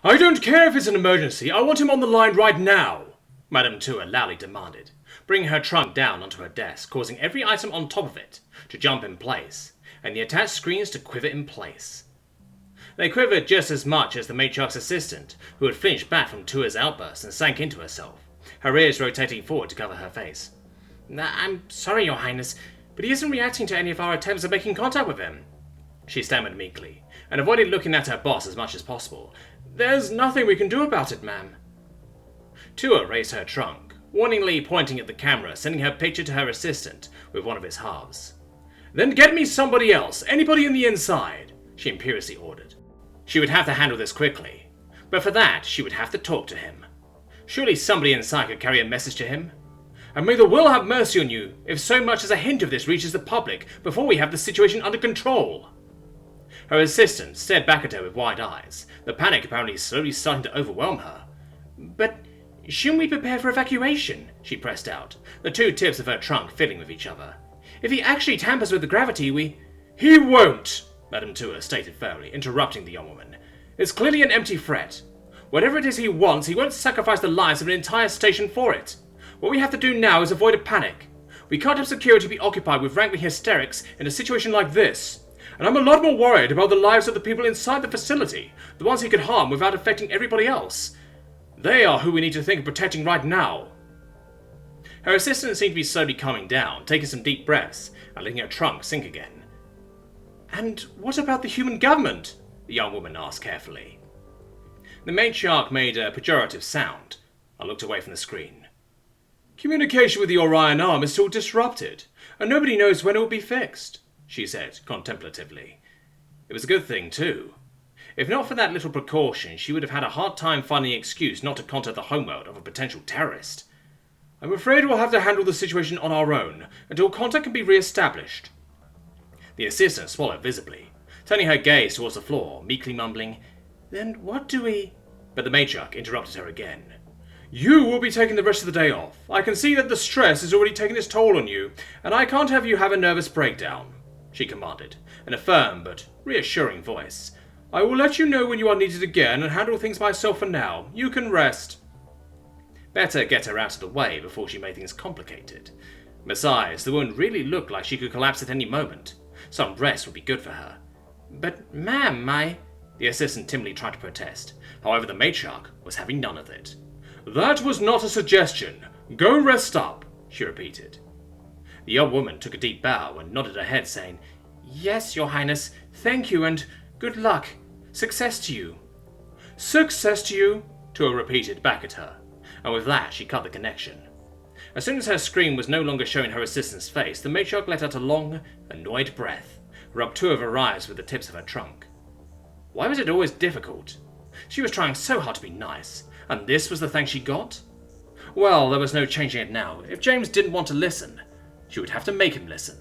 I don't care if it's an emergency, I want him on the line right now, Madame Tua loudly demanded, bringing her trunk down onto her desk, causing every item on top of it to jump in place, and the attached screens to quiver in place. They quivered just as much as the matriarch's assistant, who had flinched back from Tua's outburst and sank into herself, her ears rotating forward to cover her face. I'm sorry, Your Highness, but he isn't reacting to any of our attempts at making contact with him, she stammered meekly, and avoided looking at her boss as much as possible. There's nothing we can do about it, ma'am. Tua raised her trunk, warningly pointing at the camera, sending her picture to her assistant with one of its halves. Then get me somebody else, anybody in the inside, she imperiously ordered. She would have to handle this quickly, but for that she would have to talk to him. Surely somebody inside could carry a message to him. And may the will have mercy on you if so much as a hint of this reaches the public before we have the situation under control. Her assistant stared back at her with wide eyes, the panic apparently slowly starting to overwhelm her. But shouldn't we prepare for evacuation? She pressed out, the two tips of her trunk filling with each other. If he actually tampers with the gravity, He won't, Madame Tua stated firmly, interrupting the young woman. It's clearly an empty threat. Whatever it is he wants, he won't sacrifice the lives of an entire station for it. What we have to do now is avoid a panic. We can't have security be occupied with wrangling hysterics in a situation like this. And I'm a lot more worried about the lives of the people inside the facility, the ones he could harm without affecting everybody else. They are who we need to think of protecting right now. Her assistant seemed to be slowly calming down, taking some deep breaths, and letting her trunk sink again. And what about the human government? The young woman asked carefully. The matriarch made a pejorative sound. I looked away from the screen. Communication with the Orion Arm is still disrupted, and nobody knows when it will be fixed, she said contemplatively. It was a good thing, too. If not for that little precaution, she would have had a hard time finding an excuse not to contact the homeworld of a potential terrorist. I'm afraid we'll have to handle the situation on our own until contact can be re-established. The assistant swallowed visibly, turning her gaze towards the floor, meekly mumbling, Then what do we... But the matriarch interrupted her again. You will be taking the rest of the day off. I can see that the stress is already taking its toll on you, and I can't have you have a nervous breakdown, she commanded, in a firm but reassuring voice. I will let you know when you are needed again and handle things myself for now. You can rest. Better get her out of the way before she made things complicated. Besides, the wound really looked like she could collapse at any moment. Some rest would be good for her. But, ma'am, The assistant timidly tried to protest. However, the matriarch was having none of it. That was not a suggestion. Go rest up, she repeated. The young woman took a deep bow and nodded her head, saying, Yes, Your Highness, thank you and good luck. Success to you. Success to you, Tua repeated back at her, and with that she cut the connection. As soon as her screen was no longer showing her assistant's face, the matriarch let out a long, annoyed breath, rubbed two of her eyes with the tips of her trunk. Why was it always difficult? She was trying so hard to be nice, and this was the thanks she got? Well, there was no changing it now. If James didn't want to listen, she would have to make him listen.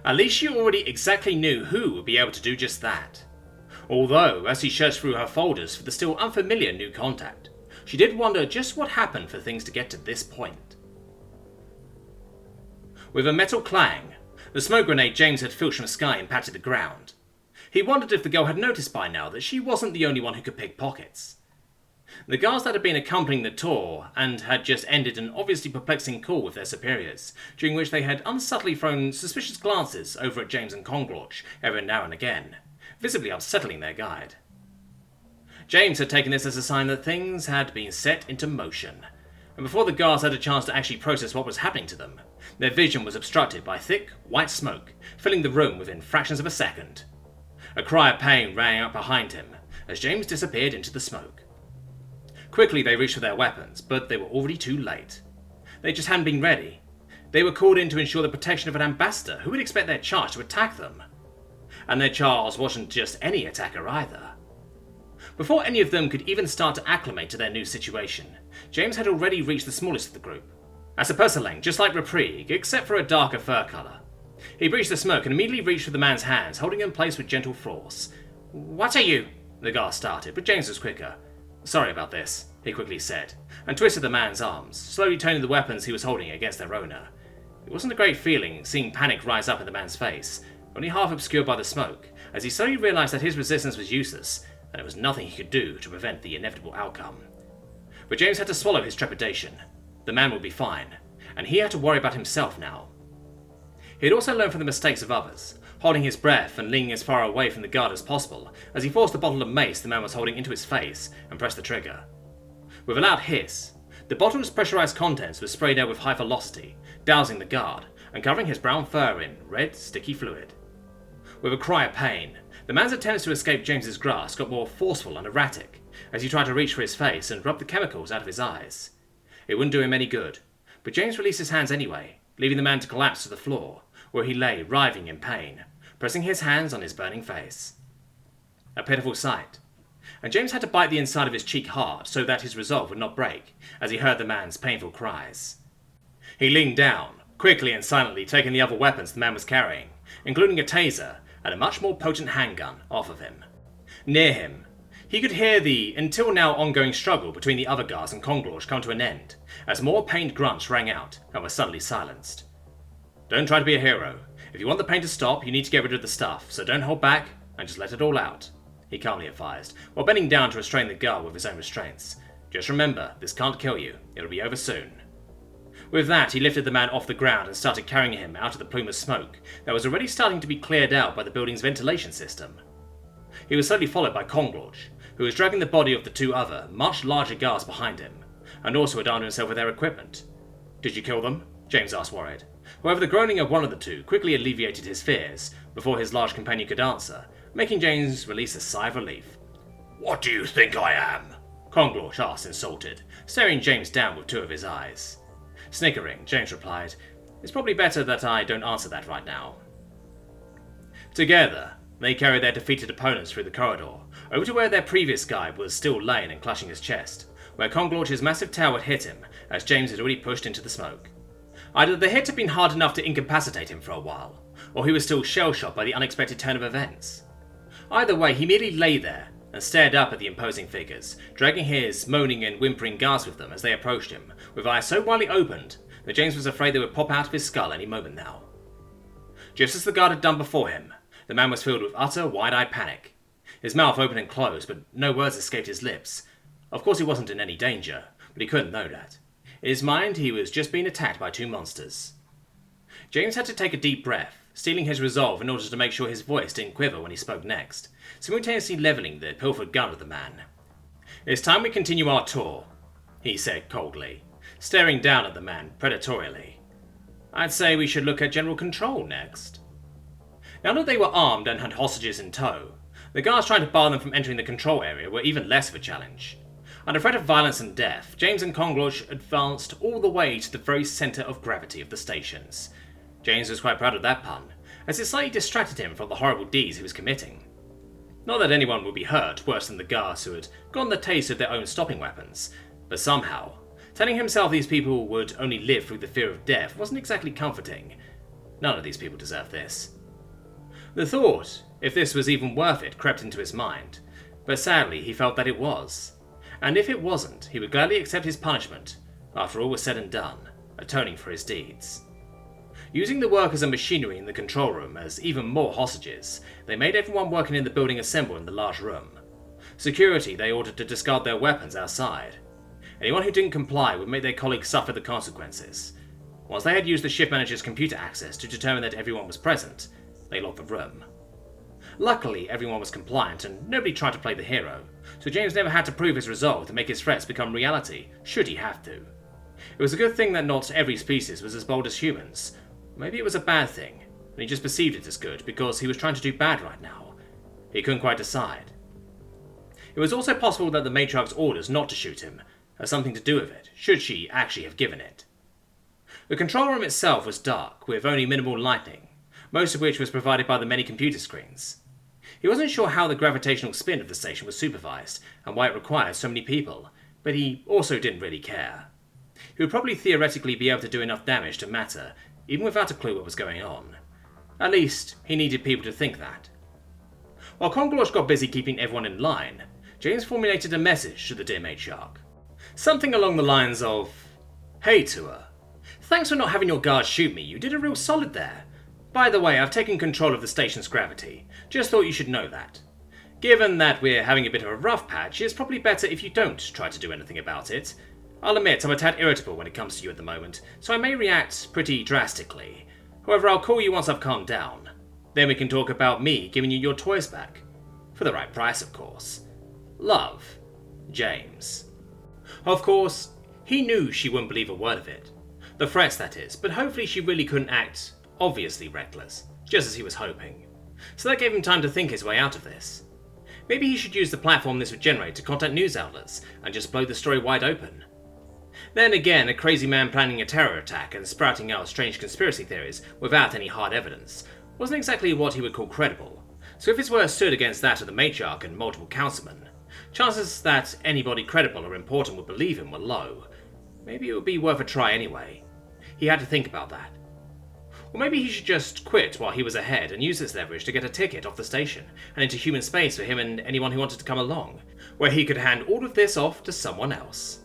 At least she already exactly knew who would be able to do just that. Although, as she searched through her folders for the still unfamiliar new contact, she did wonder just what happened for things to get to this point. With a metal clang, the smoke grenade James had filched from the sky impacted the ground. He wondered if the girl had noticed by now that she wasn't the only one who could pick pockets. The guards that had been accompanying the tour and had just ended an obviously perplexing call with their superiors, during which they had unsubtly thrown suspicious glances over at James and Conglorch every now and again, visibly unsettling their guide. James had taken this as a sign that things had been set into motion, and before the guards had a chance to actually process what was happening to them, their vision was obstructed by thick, white smoke, filling the room within fractions of a second. A cry of pain rang out behind him as James disappeared into the smoke. Quickly they reached for their weapons, but they were already too late. They just hadn't been ready. They were called in to ensure the protection of an ambassador who would expect their charge to attack them. And their charge wasn't just any attacker either. Before any of them could even start to acclimate to their new situation, James had already reached the smallest of the group. As a pursulang, just like Reprieve, except for a darker fur colour. He breached the smoke and immediately reached for the man's hands, holding him in place with gentle force. What are you? The guard started, but James was quicker. Sorry about this, he quickly said, and twisted the man's arms, slowly turning the weapons he was holding against their owner. It wasn't a great feeling, seeing panic rise up in the man's face, only half obscured by the smoke, as he slowly realised that his resistance was useless, and there was nothing he could do to prevent the inevitable outcome. But James had to swallow his trepidation. The man would be fine, and he had to worry about himself now. He had also learned from the mistakes of others, holding his breath and leaning as far away from the guard as possible as he forced the bottle of mace the man was holding into his face and pressed the trigger. With a loud hiss, the bottle's pressurized contents were sprayed out with high velocity, dousing the guard and covering his brown fur in red, sticky fluid. With a cry of pain, the man's attempts to escape James's grasp got more forceful and erratic as he tried to reach for his face and rub the chemicals out of his eyes. It wouldn't do him any good, but James released his hands anyway, leaving the man to collapse to the floor, where he lay writhing in pain, pressing his hands on his burning face. A pitiful sight, and James had to bite the inside of his cheek hard so that his resolve would not break as he heard the man's painful cries. He leaned down, quickly and silently taking the other weapons the man was carrying, including a taser and a much more potent handgun, off of him. Near him, he could hear the until now ongoing struggle between the other guards and Konglorsh come to an end, as more pained grunts rang out and were suddenly silenced. Don't try to be a hero. If you want the pain to stop, you need to get rid of the stuff, so don't hold back and just let it all out, he calmly advised, while bending down to restrain the guard with his own restraints. Just remember, this can't kill you. It'll be over soon. With that, he lifted the man off the ground and started carrying him out of the plume of smoke that was already starting to be cleared out by the building's ventilation system. He was slowly followed by Konglorsh, who was dragging the body of the two other, much larger guards behind him, and also had armed himself with their equipment. Did you kill them? James asked, worried. However, the groaning of one of the two quickly alleviated his fears before his large companion could answer, making James release a sigh of relief. What do you think I am? Konglorsh asked, insulted, staring James down with two of his eyes. Snickering, James replied, It's probably better that I don't answer that right now. Together, they carried their defeated opponents through the corridor, over to where their previous guide was still laying and clutching his chest, where Konglorsh's massive tail had hit him, as James had already pushed into the smoke. Either the hit had been hard enough to incapacitate him for a while, or he was still shell-shocked by the unexpected turn of events. Either way, he merely lay there and stared up at the imposing figures, dragging his moaning and whimpering guards with them as they approached him, with eyes so widely opened that James was afraid they would pop out of his skull any moment now. Just as the guard had done before him, the man was filled with utter, wide-eyed panic. His mouth opened and closed, but no words escaped his lips. Of course he wasn't in any danger, but he couldn't know that. In his mind, he was just being attacked by two monsters. James had to take a deep breath, steeling his resolve in order to make sure his voice didn't quiver when he spoke next, simultaneously levelling the pilfered gun at the man. It's time we continue our tour, he said coldly, staring down at the man predatorially. I'd say we should look at general control next. Now that they were armed and had hostages in tow, the guards trying to bar them from entering the control area were even less of a challenge. Under threat of violence and death, James and Konglorsh advanced all the way to the very centre of gravity of the stations. James was quite proud of that pun, as it slightly distracted him from the horrible deeds he was committing. Not that anyone would be hurt worse than the guards who had gotten the taste of their own stopping weapons, but somehow, telling himself these people would only live through the fear of death wasn't exactly comforting. None of these people deserved this. The thought, if this was even worth it, crept into his mind, but sadly he felt that it was. And if it wasn't, he would gladly accept his punishment, after all was said and done, atoning for his deeds. Using the workers and machinery in the control room as even more hostages, they made everyone working in the building assemble in the large room. Security they ordered to discard their weapons outside. Anyone who didn't comply would make their colleagues suffer the consequences. Once they had used the shift manager's computer access to determine that everyone was present, they locked the room. Luckily, everyone was compliant and nobody tried to play the hero, so James never had to prove his resolve to make his threats become reality, should he have to. It was a good thing that not every species was as bold as humans. Maybe it was a bad thing, and he just perceived it as good because he was trying to do bad right now. He couldn't quite decide. It was also possible that the matriarch's orders not to shoot him had something to do with it, should she actually have given it. The control room itself was dark, with only minimal lighting, most of which was provided by the many computer screens. He wasn't sure how the gravitational spin of the station was supervised, and why it required so many people, but he also didn't really care. He would probably theoretically be able to do enough damage to Matter, even without a clue what was going on. At least, he needed people to think that. While Konglorsh got busy keeping everyone in line, James formulated a message to the dear matriarch. Something along the lines of, Hey Tua, thanks for not having your guards shoot me, you did a real solid there. By the way, I've taken control of the station's gravity, just thought you should know that. Given that we're having a bit of a rough patch, it's probably better if you don't try to do anything about it. I'll admit I'm a tad irritable when it comes to you at the moment, so I may react pretty drastically. However, I'll call you once I've calmed down. Then we can talk about me giving you your toys back. For the right price, of course. Love, James. Of course, he knew she wouldn't believe a word of it. The threats, that is, but hopefully she really couldn't act obviously reckless, just as he was hoping. So that gave him time to think his way out of this. Maybe he should use the platform this would generate to contact news outlets and just blow the story wide open. Then again, a crazy man planning a terror attack and sprouting out strange conspiracy theories without any hard evidence wasn't exactly what he would call credible, so if his word stood against that of the matriarch and multiple councilmen, chances that anybody credible or important would believe him were low. Maybe it would be worth a try anyway. He had to think about that. Or maybe he should just quit while he was ahead and use this leverage to get a ticket off the station and into human space for him and anyone who wanted to come along, where he could hand all of this off to someone else.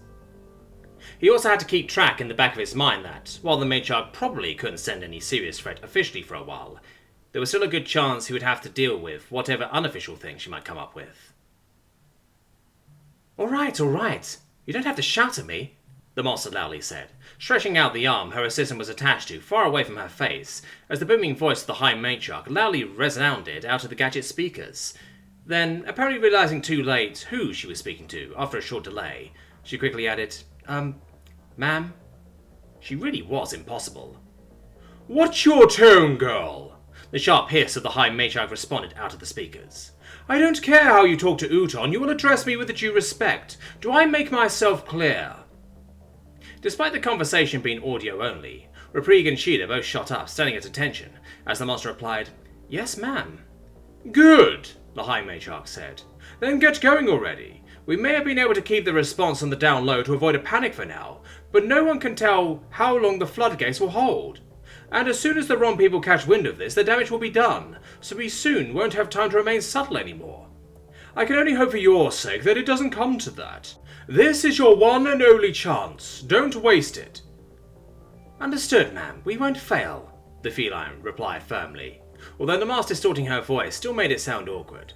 He also had to keep track in the back of his mind that, while the matriarch probably couldn't send any serious threat officially for a while, there was still a good chance he would have to deal with whatever unofficial thing she might come up with. All right. You don't have to shout at me, the monster loudly said, stretching out the arm her assistant was attached to far away from her face, as the booming voice of the High Matriarch loudly resounded out of the gadget's speakers. Then, apparently realizing too late who she was speaking to after a short delay, she quickly added, ma'am? She really was impossible. What's your tone, girl? The sharp hiss of the High Matriarch responded out of the speakers. I don't care how you talk to Uton, you will address me with due respect. Do I make myself clear? Despite the conversation being audio only, Reprieg and Shida both shot up, standing at attention, as the monster replied, Yes, ma'am. Good, the High Matriarch said. Then get going already. We may have been able to keep the response on the down low to avoid a panic for now, but no one can tell how long the floodgates will hold. And as soon as the wrong people catch wind of this, the damage will be done, so we soon won't have time to remain subtle anymore. I can only hope for your sake that it doesn't come to that. This is your one and only chance. Don't waste it. Understood, ma'am. We won't fail, the feline replied firmly, although the mask distorting her voice still made it sound awkward.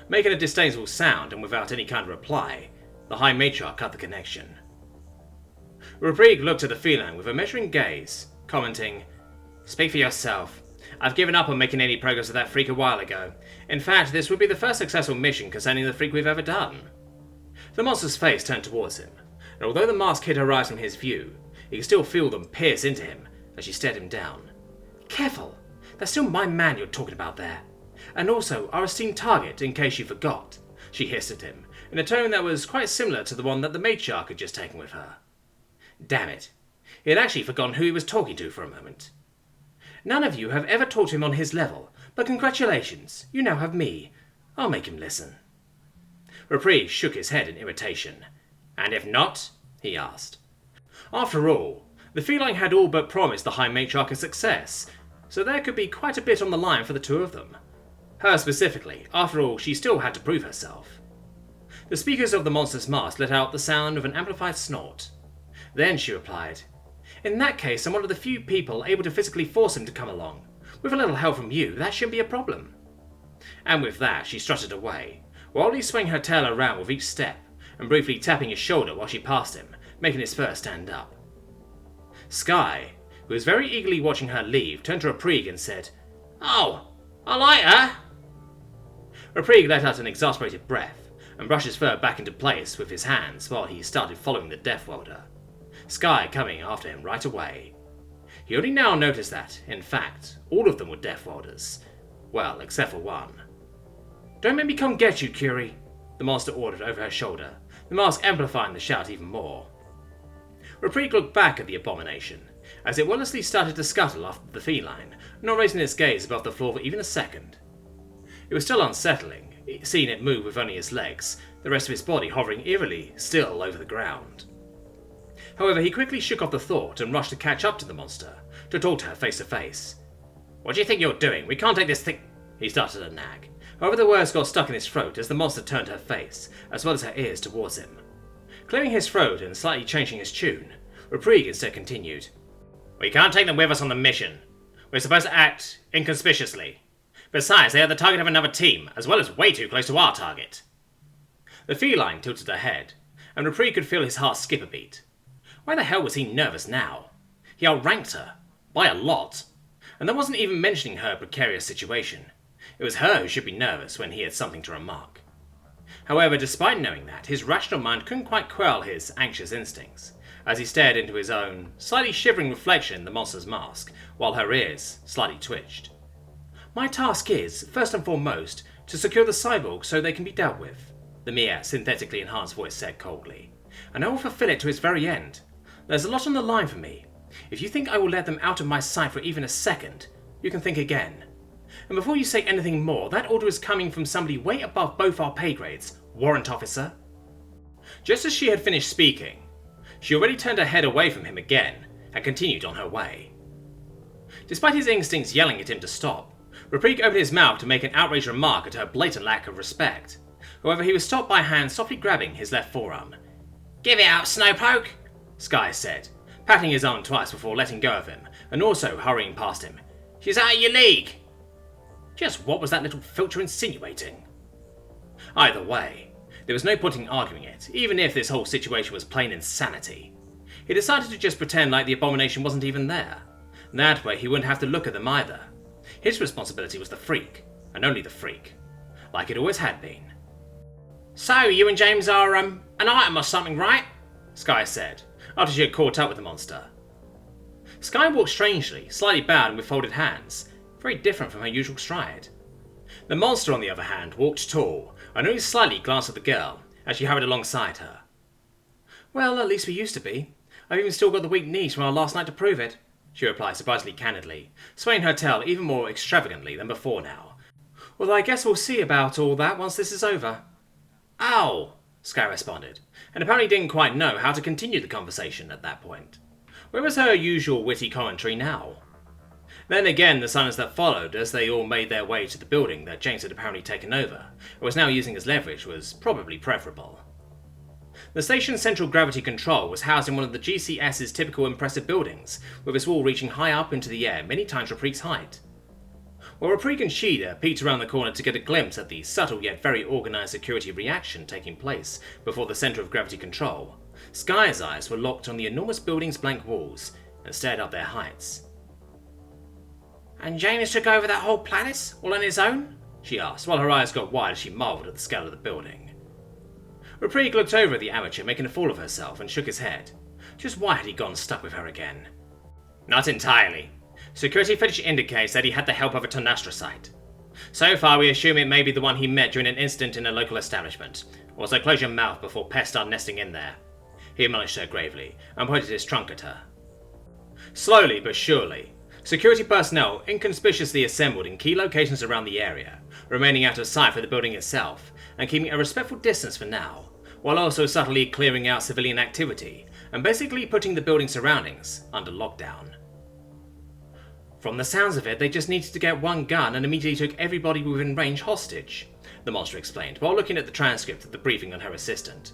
Making a disdainful sound and without any kind of reply, the High Matriarch cut the connection. Reprieg looked at the feline with a measuring gaze, commenting, Speak for yourself. I've given up on making any progress with that freak a while ago. In fact, this would be the first successful mission concerning the freak we've ever done. The monster's face turned towards him, and although the mask hid her eyes from his view, he could still feel them pierce into him as she stared him down. Careful! That's still my man you're talking about there. And also our esteemed target, in case you forgot, she hissed at him, in a tone that was quite similar to the one that the matriarch had just taken with her. Damn it. He had actually forgotten who he was talking to for a moment. None of you have ever talked to him on his level, but congratulations, you now have me. I'll make him listen. Reprieg shook his head in irritation. And if not? He asked. After all, the feline had all but promised the High Matriarch a success, so there could be quite a bit on the line for the two of them. Her specifically, after all, she still had to prove herself. The speakers of the monster's mask let out the sound of an amplified snort. Then she replied, In that case, I'm one of the few people able to physically force him to come along. With a little help from you, that shouldn't be a problem. And with that, she strutted away, while he swung her tail around with each step, and briefly tapping his shoulder while she passed him, making his fur stand up. Sky, who was very eagerly watching her leave, turned to Reprieg and said, Oh, I like her. Reprieg let out an exasperated breath, and brushed his fur back into place with his hands while he started following the Deathworlder, Sky coming after him right away. He only now noticed that, in fact, all of them were Deathworlders. Well, except for one. Don't make me come get you, Curie, the monster ordered over her shoulder, the mask amplifying the shout even more. Reprieg looked back at the abomination, as it wordlessly started to scuttle after the feline, not raising its gaze above the floor for even a second. It was still unsettling, seeing it move with only its legs, the rest of its body hovering eerily still over the ground. However, he quickly shook off the thought and rushed to catch up to the monster, to talk to her face to face. What do you think you're doing? We can't take this thing... He started to nag. However, the words got stuck in his throat as the monster turned her face, as well as her ears, towards him. Clearing his throat and slightly changing his tune, Reprieg instead continued. We can't take them with us on the mission. We're supposed to act inconspicuously. Besides, they are the target of another team, as well as way too close to our target. The feline tilted her head, and Rapri could feel his heart skip a beat. Why the hell was he nervous now? He outranked her. By a lot. And that wasn't even mentioning her precarious situation. It was her who should be nervous when he had something to remark. However, despite knowing that, his rational mind couldn't quite quell his anxious instincts, as he stared into his own, slightly shivering reflection in the monster's mask, while her ears slightly twitched. My task is, first and foremost, to secure the cyborg so they can be dealt with, the mere synthetically enhanced voice said coldly, and I will fulfill it to its very end. There's a lot on the line for me. If you think I will let them out of my sight for even a second, you can think again. And before you say anything more, that order is coming from somebody way above both our pay grades, warrant officer. Just as she had finished speaking, she already turned her head away from him again and continued on her way. Despite his instincts yelling at him to stop, Rapri opened his mouth to make an outraged remark at her blatant lack of respect. However, he was stopped by a hand softly grabbing his left forearm. "Give it up, Snowpoke," Sky said, patting his arm twice before letting go of him, and also hurrying past him. "She's out of your league." Just what was that little filcher insinuating? Either way, there was no point in arguing it, even if this whole situation was plain insanity. He decided to just pretend like the abomination wasn't even there. That way he wouldn't have to look at them either. His responsibility was the freak, and only the freak. Like it always had been. "So, you and James are, an item or something, right?" Sky said, after she had caught up with the monster. Sky walked strangely, slightly bowed and with folded hands, very different from her usual stride. The monster, on the other hand, walked tall, and only slightly glanced at the girl, as she hurried alongside her. "Well, at least we used to be. I've even still got the weak knees from our last night to prove it," she replied surprisingly candidly, swaying her tail even more extravagantly than before now. "Although I guess we'll see about all that once this is over." "Ow!" Sky responded, and apparently didn't quite know how to continue the conversation at that point. Where was her usual witty commentary now? Then again, the silence that followed as they all made their way to the building that James had apparently taken over, and was now using as leverage, was probably preferable. The station's central gravity control was housed in one of the GCS's typical impressive buildings, with its wall reaching high up into the air, many times Raprik's height. While Raprik and Shida peeked around the corner to get a glimpse at the subtle yet very organised security reaction taking place before the centre of gravity control, Sky's eyes were locked on the enormous building's blank walls and stared up their heights. "And James took over that whole planet, all on his own?" she asked, while her eyes got wide as she marvelled at the scale of the building. Raprik looked over at the amateur, making a fool of herself, and shook his head. Just why had he gone stuck with her again? "Not entirely. Security footage indicates that he had the help of a Tonastrocyte. So far, we assume it may be the one he met during an incident in a local establishment. Also, close your mouth before pests start nesting in there," he admonished her gravely, and pointed his trunk at her. Slowly but surely, security personnel inconspicuously assembled in key locations around the area, remaining out of sight for the building itself, and keeping a respectful distance for now, while also subtly clearing out civilian activity, and basically putting the building's surroundings under lockdown. "From the sounds of it, they just needed to get one gun and immediately took everybody within range hostage," the monster explained, while looking at the transcript of the briefing on her assistant.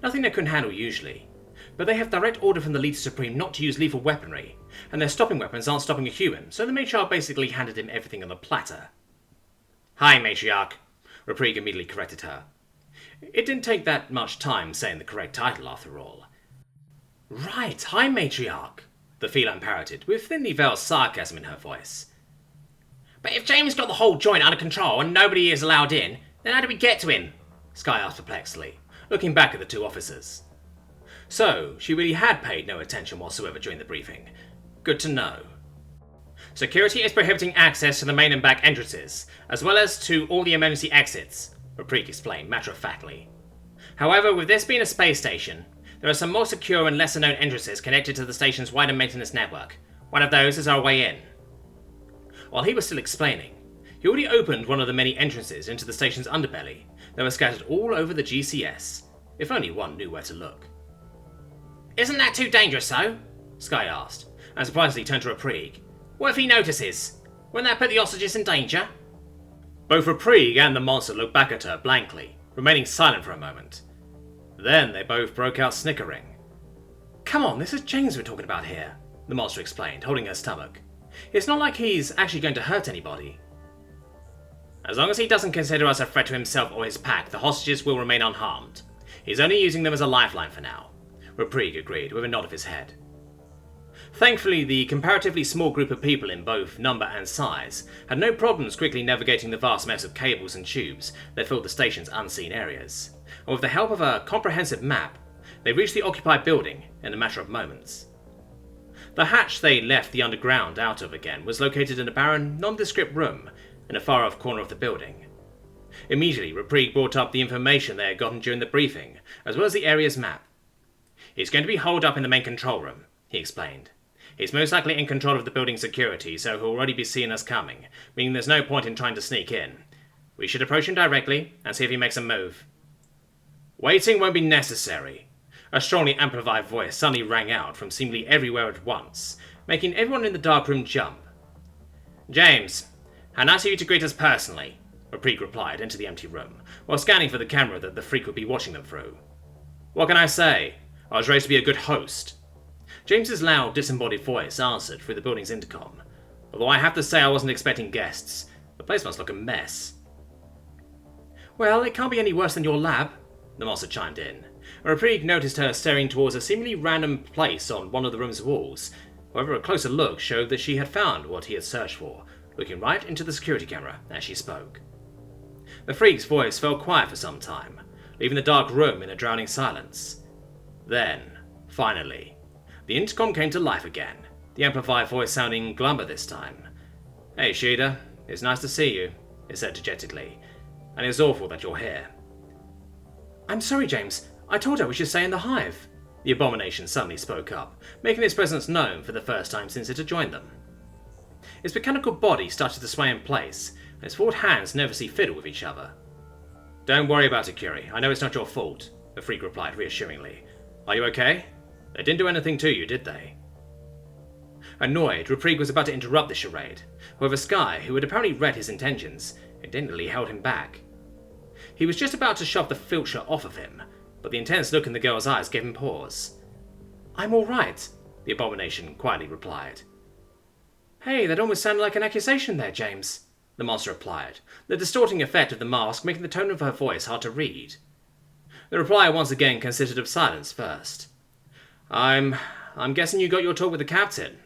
"Nothing they couldn't handle usually. But they have direct order from the Leader Supreme not to use lethal weaponry, and their stopping weapons aren't stopping a human, so the matriarch basically handed him everything on a platter." "Hi, matriarch," Raprik immediately corrected her. It didn't take that much time saying the correct title after all. "Right, hi, matriarch," the feline parroted, with thinly veiled sarcasm in her voice. "But if James got the whole joint under control and nobody is allowed in, then how do we get to him?" Sky asked perplexedly, looking back at the two officers. So, she really had paid no attention whatsoever during the briefing. Good to know. "Security is prohibiting access to the main and back entrances, as well as to all the emergency exits," Raprik explained matter-of-factly. "However, with this being a space station, there are some more secure and lesser-known entrances connected to the station's wider maintenance network. One of those is our way in." While he was still explaining, he already opened one of the many entrances into the station's underbelly that were scattered all over the GCS, if only one knew where to look. "Isn't that too dangerous, though?" Sky asked, and surprisingly turned to Raprik. "What if he notices? Wouldn't that put the hostages in danger?" Both Raprik and the monster looked back at her blankly, remaining silent for a moment. Then they both broke out snickering. "Come on, this is James we're talking about here," the monster explained, holding her stomach. "It's not like he's actually going to hurt anybody." As long as he doesn't consider us a threat to himself or his pack, the hostages will remain unharmed. He's only using them as a lifeline for now. Reprig agreed, with a nod of his head. Thankfully, the comparatively small group of people in both number and size had no problems quickly navigating the vast mess of cables and tubes that filled the station's unseen areas, and with the help of a comprehensive map, they reached the occupied building in a matter of moments. The hatch they left the underground out of again was located in a barren, nondescript room in a far-off corner of the building. Immediately, Reprig brought up the information they had gotten during the briefing, as well as the area's map. He's going to be holed up in the main control room, he explained. He's most likely in control of the building's security, so he'll already be seeing us coming, meaning there's no point in trying to sneak in. We should approach him directly and see if he makes a move. Waiting won't be necessary. A strongly amplified voice suddenly rang out from seemingly everywhere at once, making everyone in the dark room jump. James, how nice of you to greet us personally, Reprig replied into the empty room, while scanning for the camera that the freak would be watching them through. What can I say? I was raised to be a good host. James's loud, disembodied voice answered through the building's intercom. Although I have to say I wasn't expecting guests. The place must look a mess. Well, it can't be any worse than your lab, the master chimed in. Reprig noticed her staring towards a seemingly random place on one of the room's walls. However, a closer look showed that she had found what he had searched for, looking right into the security camera as she spoke. The freak's voice fell quiet for some time, leaving the dark room in a drowning silence. Then, finally, the intercom came to life again, the amplified voice sounding glummer this time. Hey Shida, it's nice to see you, it said dejectedly, and it's awful that you're here. I'm sorry, James. I told her we should stay in the hive. The abomination suddenly spoke up, making its presence known for the first time since it had joined them. Its mechanical body started to sway in place, and its forward hands nervously fiddled with each other. Don't worry about it, Curie. I know it's not your fault, the freak replied reassuringly. Are you okay? They didn't do anything to you, did they? Annoyed, Reprig was about to interrupt the charade. However, Skye, who had apparently read his intentions, indignantly held him back. He was just about to shove the filter off of him, but the intense look in the girl's eyes gave him pause. I'm all right, the abomination quietly replied. Hey, that almost sounded like an accusation there, James, the monster replied, the distorting effect of the mask making the tone of her voice hard to read. The reply once again consisted of silence first. I'm guessing you got your talk with the captain.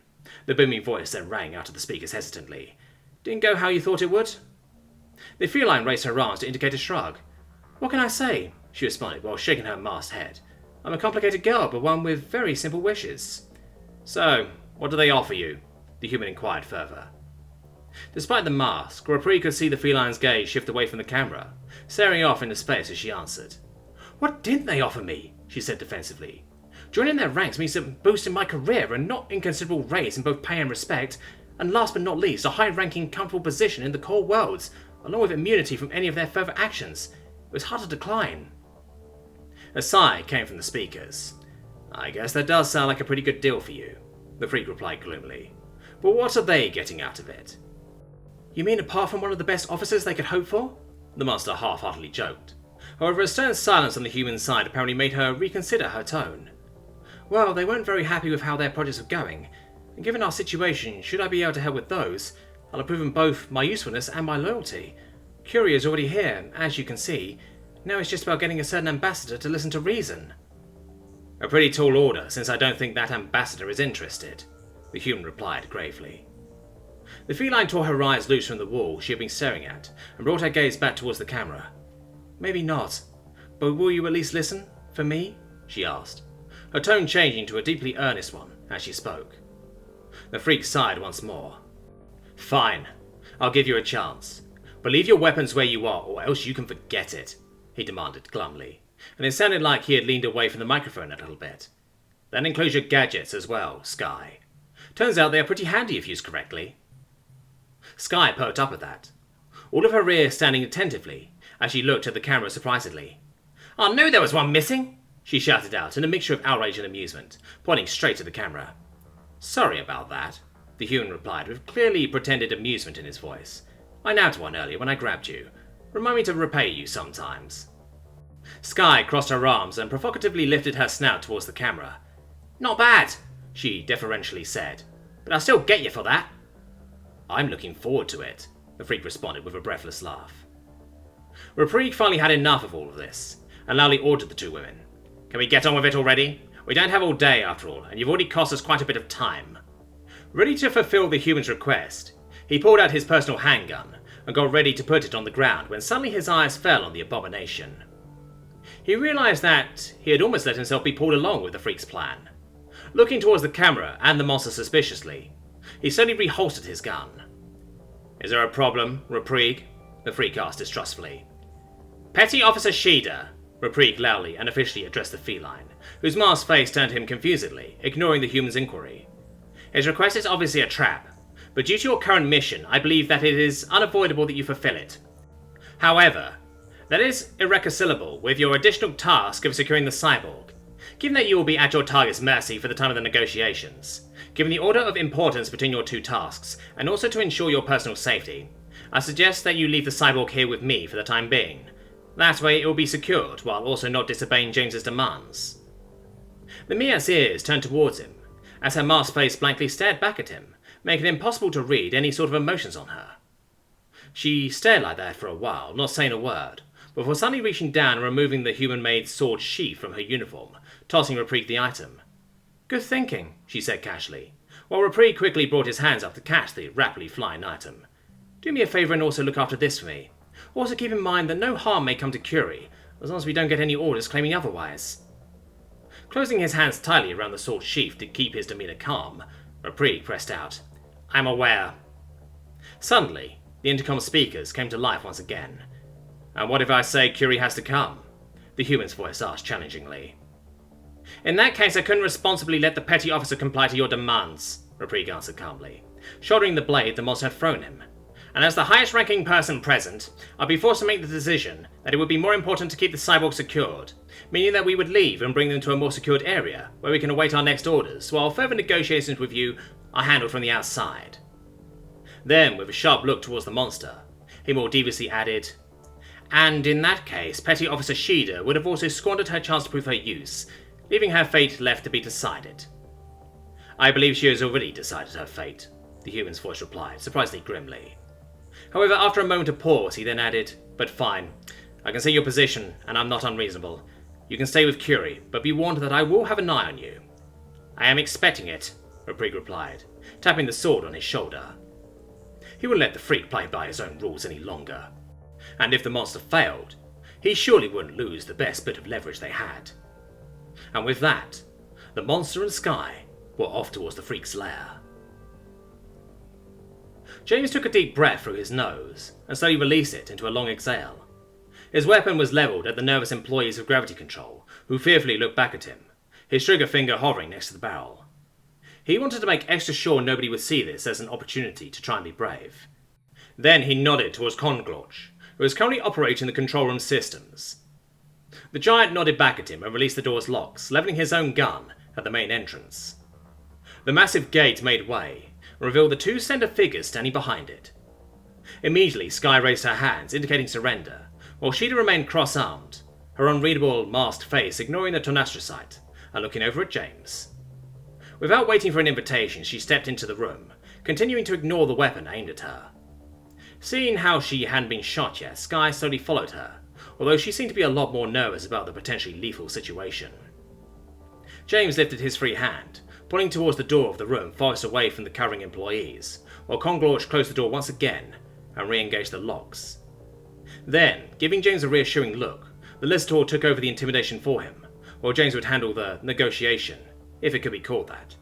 The booming voice then rang out of the speakers hesitantly. Didn't go how you thought it would? The feline raised her arms to indicate a shrug. What can I say? She responded while shaking her masked head. I'm a complicated girl, but one with very simple wishes. So, what do they offer you? The human inquired further. Despite the mask, Reprig could see the feline's gaze shift away from the camera, staring off into space as she answered. What didn't they offer me? She said defensively. Joining their ranks means a boost in my career, a not inconsiderable raise in both pay and respect, and last but not least, a high-ranking, comfortable position in the core worlds, along with immunity from any of their further actions. It was hard to decline. A sigh came from the speakers. I guess that does sound like a pretty good deal for you, the freak replied gloomily. But what are they getting out of it? You mean apart from one of the best officers they could hope for? The master half-heartedly joked. However, a stern silence on the human side apparently made her reconsider her tone. Well, they weren't very happy with how their projects were going, and given our situation, should I be able to help with those, I'll have proven both my usefulness and my loyalty. Curie is already here, as you can see. Now it's just about getting a certain ambassador to listen to reason. A pretty tall order, since I don't think that ambassador is interested, the human replied gravely. The feline tore her eyes loose from the wall she had been staring at, and brought her gaze back towards the camera. Maybe not, but will you at least listen? For me? She asked, her tone changing to a deeply earnest one as she spoke. The freak sighed once more. Fine, I'll give you a chance. But leave your weapons where you are, or else you can forget it, he demanded glumly, and it sounded like he had leaned away from the microphone a little bit. That includes your gadgets as well, Skye. Turns out they are pretty handy if used correctly. Skye perked up at that, all of her ear standing attentively as she looked at the camera surprisedly. I knew there was one missing, she shouted out in a mixture of outrage and amusement, pointing straight to the camera. Sorry about that, the human replied with clearly pretended amusement in his voice. I nabbed one earlier when I grabbed you. Remind me to repay you sometimes. Skye crossed her arms and provocatively lifted her snout towards the camera. Not bad, she deferentially said, but I'll still get you for that. I'm looking forward to it, the freak responded with a breathless laugh. Reprig finally had enough of all of this, and loudly ordered the two women. Can we get on with it already? We don't have all day after all, and you've already cost us quite a bit of time. Ready to fulfill the human's request, he pulled out his personal handgun and got ready to put it on the ground when suddenly his eyes fell on the abomination. He realized that he had almost let himself be pulled along with the freak's plan. Looking towards the camera and the monster suspiciously, he slowly reholstered his gun. Is there a problem, Reprig? The freak asked distrustfully. Petty Officer Shida, Reprig loudly and officially addressed the feline, whose masked face turned to him confusedly, ignoring the human's inquiry. His request is obviously a trap, but due to your current mission, I believe that it is unavoidable that you fulfill it. However, that is irreconcilable with your additional task of securing the cyborg. Given that you will be at your target's mercy for the time of the negotiations, given the order of importance between your two tasks, and also to ensure your personal safety, I suggest that you leave the cyborg here with me for the time being. That way it will be secured, while also not disobeying James's demands. The Mia's ears turned towards him, as her masked face blankly stared back at him, making it impossible to read any sort of emotions on her. She stared like that for a while, not saying a word, before suddenly reaching down and removing the human-made sword sheath from her uniform, tossing Reprig the item. Good thinking, she said casually, while Reprig quickly brought his hands up to catch the rapidly flying item. Do me a favour and also look after this for me. Also keep in mind that no harm may come to Curie, as long as we don't get any orders claiming otherwise. Closing his hands tightly around the sword sheath to keep his demeanour calm, Reprig pressed out. I'm aware. Suddenly, the intercom speakers came to life once again. And what if I say Curie has to come? The human's voice asked challengingly. In that case, I couldn't responsibly let the petty officer comply to your demands, Reprig answered calmly, shouldering the blade the monster had thrown him. And as the highest-ranking person present, I'd be forced to make the decision that it would be more important to keep the cyborg secured, meaning that we would leave and bring them to a more secured area, where we can await our next orders, while further negotiations with you are handled from the outside. Then, with a sharp look towards the monster, he more deviously added, and in that case, Petty Officer Shida would have also squandered her chance to prove her use, leaving her fate left to be decided. I believe she has already decided her fate, the human's voice replied, surprisingly grimly. However, after a moment of pause, he then added, but fine, I can see your position, and I'm not unreasonable. You can stay with Curie, but be warned that I will have an eye on you. I am expecting it, Reprig replied, tapping the sword on his shoulder. He wouldn't let the freak play by his own rules any longer. And if the monster failed, he surely wouldn't lose the best bit of leverage they had. And with that, the monster and Sky were off towards the freak's lair. James took a deep breath through his nose and slowly released it into a long exhale. His weapon was levelled at the nervous employees of Gravity Control, who fearfully looked back at him, his trigger finger hovering next to the barrel. He wanted to make extra sure nobody would see this as an opportunity to try and be brave. Then he nodded towards Conglorch, who was currently operating the control room systems. The giant nodded back at him and released the door's locks, levelling his own gun at the main entrance. The massive gate made way, and revealed the two centre figures standing behind it. Immediately, Sky raised her hands, indicating surrender, while Shida remained cross-armed, her unreadable, masked face ignoring the tornastrosite, and looking over at James. Without waiting for an invitation, she stepped into the room, continuing to ignore the weapon aimed at her. Seeing how she hadn't been shot yet, Sky slowly followed her, although she seemed to be a lot more nervous about the potentially lethal situation. James lifted his free hand, pointing towards the door of the room farthest away from the covering employees, while Conglorch closed the door once again and re-engaged the locks. Then, giving James a reassuring look, the Listator took over the intimidation for him, while James would handle the negotiation, if it could be called that.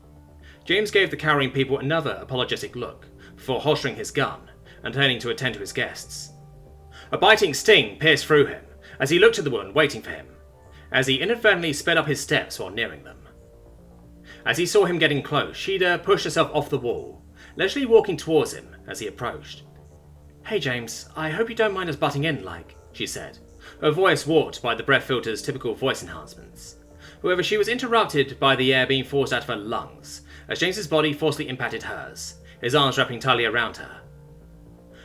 James gave the cowering people another apologetic look, before holstering his gun and turning to attend to his guests. A biting sting pierced through him as he looked at the woman waiting for him, as he inadvertently sped up his steps while nearing them. As he saw him getting close, Shida pushed herself off the wall, leisurely walking towards him as he approached. Hey James, I hope you don't mind us butting in, she said, her voice warped by the breath filter's typical voice enhancements. However, she was interrupted by the air being forced out of her lungs, as James's body forcefully impacted hers, his arms wrapping tightly around her.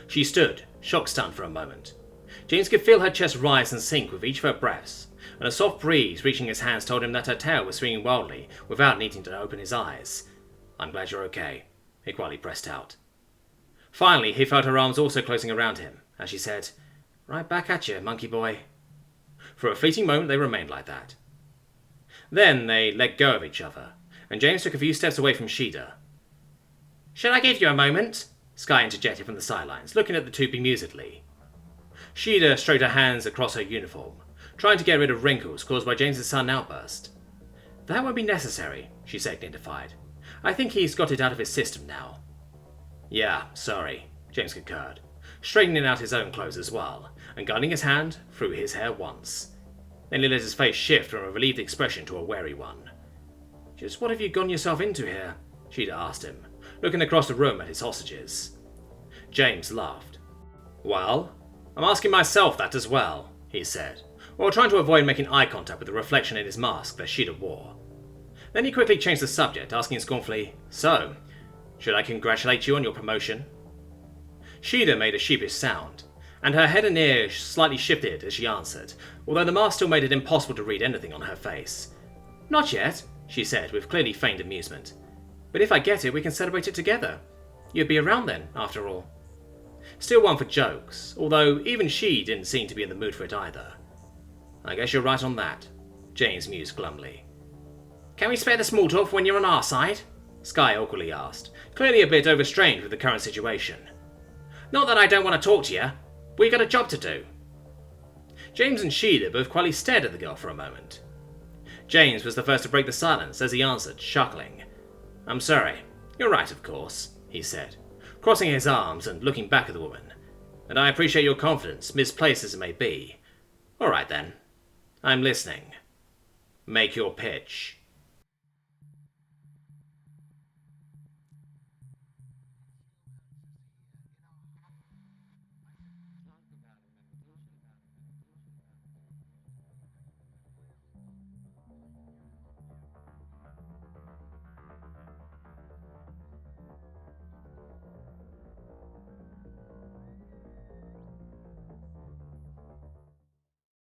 She stood, shock-stunned for a moment. James could feel her chest rise and sink with each of her breaths, and a soft breeze reaching his hands told him that her tail was swinging wildly without needing to open his eyes. I'm glad you're okay, he quietly pressed out. Finally, he felt her arms also closing around him, as she said, "Right back at you, monkey boy." For a fleeting moment they remained like that. Then they let go of each other, and James took a few steps away from Shida. "Should I give you a moment?" Sky interjected from the sidelines, looking at the two bemusedly. Shida stroked her hands across her uniform, trying to get rid of wrinkles caused by James's sudden outburst. "That won't be necessary," she said, dignified. "I think he's got it out of his system now." "Yeah, sorry," James concurred, straightening out his own clothes as well, and guiding his hand through his hair once. Then he let his face shift from a relieved expression to a wary one. "Just what have you gotten yourself into here?" Shida asked him, looking across the room at his hostages. James laughed. "Well, I'm asking myself that as well," he said, while trying to avoid making eye contact with the reflection in his mask that Shida wore. Then he quickly changed the subject, asking scornfully, "So, should I congratulate you on your promotion?" Shida made a sheepish sound, and her head and ears slightly shifted as she answered, although the mask still made it impossible to read anything on her face. "Not yet," she said with clearly feigned amusement. "But if I get it, we can celebrate it together. You'd be around then, after all." Still one for jokes, although even she didn't seem to be in the mood for it either. "I guess you're right on that," James mused glumly. "Can we spare the small talk when you're on our side?" Sky awkwardly asked, clearly a bit overstrained with the current situation. "Not that I don't want to talk to you. We got a job to do." James and Shida both quietly stared at the girl for a moment. James was the first to break the silence as he answered, chuckling. "I'm sorry. You're right, of course," he said, crossing his arms and looking back at the woman. "And I appreciate your confidence, misplaced as it may be. All right then. I'm listening. Make your pitch."